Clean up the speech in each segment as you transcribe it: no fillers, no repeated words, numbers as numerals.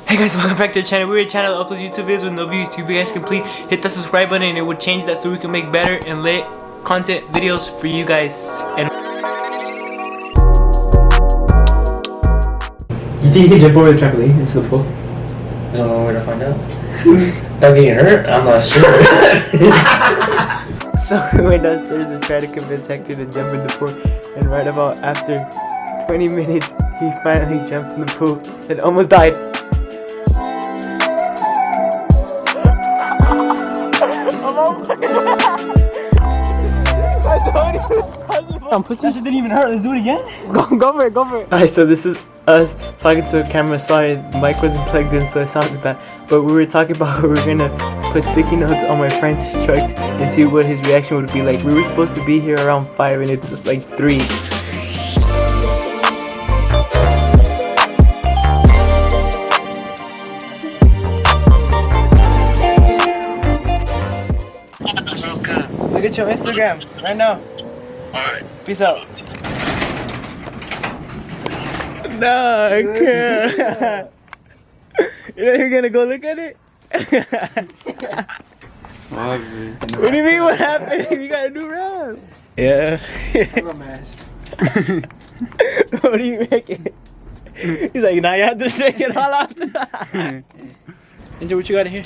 Hey guys, welcome back to the channel. We're a channel that uploads YouTube videos with no views. If you guys can please hit the subscribe button and it would change that so we can make better and lit content videos for you guys. And you think you can jump over the trampoline into the pool? There's no way to find out. Without getting hurt? I'm not sure. So we went downstairs and tried to convince Hector to jump in the pool, and right about after 20 minutes he finally jumped in the pool and almost died. I'm pushing. That shit didn't even hurt. Let's do it again. Go for it. Alright, so this is us talking to a camera. Sorry, the mic wasn't plugged in, so it sounds bad. But we were talking about we were gonna put sticky notes on my friend's truck and see what his reaction would be like. We were supposed to be here around 5 and it's just like 3. Look at your Instagram right now. Alright. Peace out. No, I can't. You're gonna go look at it? What do you mean what happened? You got a new round. Yeah. What do you reckon? He's like, nah, you have to take it all out. Angel, what you got in here?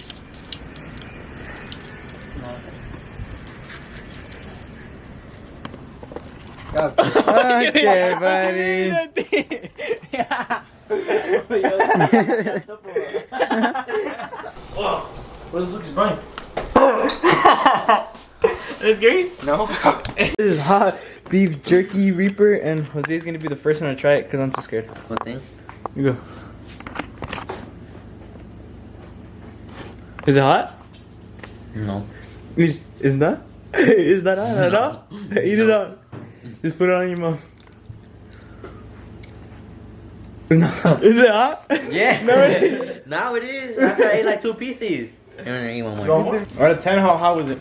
Okay, buddy. Yeah. Whoa. Where the fuck is Brian? Is scary? No. This is hot beef jerky reaper, and Jose's gonna be the first one to try it because I'm too scared. What thing? You go. Is it hot? No. It's not? It's not hot at all? Eat it up. Just put it on your mouth. It's not hot. Is it hot? Yeah. No, it is. Now it is. After I ate like 2 pieces. I'm gonna eat one more. Out of 10, how hot was it?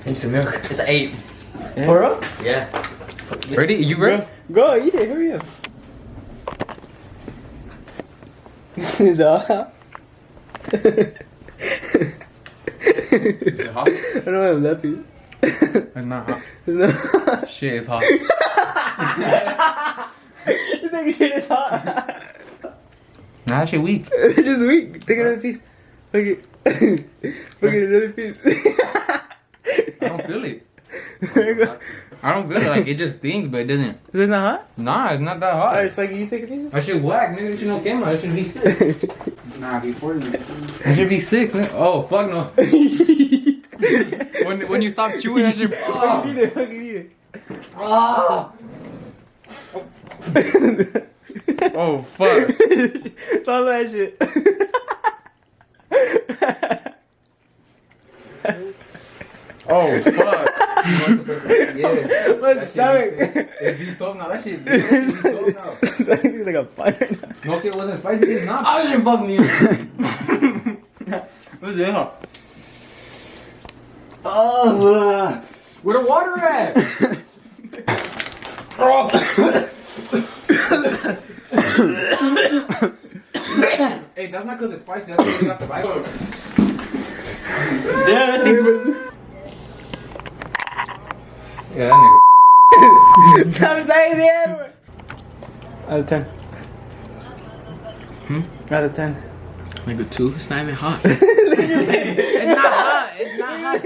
Need some milk. It's an 8. For real? Yeah. Ready? You ready? Go, eat it, hurry up. Is it hot? Is it hot? I don't know why I'm laughing. It's not hot. It's not. Shit is hot. You think shit is hot? Nah, that shit weak. It's just weak. Take another piece. Okay. Look at another piece. I don't feel it. I don't feel it. Like, it just stings, but it doesn't. Is it not hot? Nah, it's not that hot. Alright, Spikey, you take a piece? That shit whack, nigga. That shit no camera. That should be 6. Nah, before that should be 6, nigga. Oh, fuck no. when you stop chewing, that shit. Oh. Eat it, fucking eat it. Oh, oh fuck. Swallow that shit. Oh, fuck. Yeah. What's That stomach? shit be sick. It beats up now. That shit beats up now. He's like a fire now. No, okay, it wasn't spicy. It's not. I didn't fuck me. What's it hot? Oh, Where the water at? Hey, that's not because it's spicy. That's because you got the bite. Yeah, that thing's. Yeah, that nigga. I'm saying it. Out of 10. Out of 10. Like a 2. It's not even hot. it's not hot. It's not hot.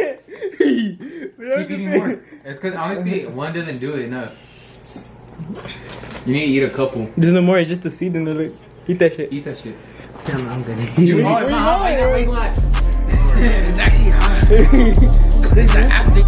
Keep eating more. It's because honestly, one doesn't do it enough. You need to eat a couple. There's no more, it's just a seed in the lip. Eat that shit. Eat that shit. Damn, I'm gonna eat. Dude, oh, it's not hot like that. Wait, what? It's actually hot. This is the after.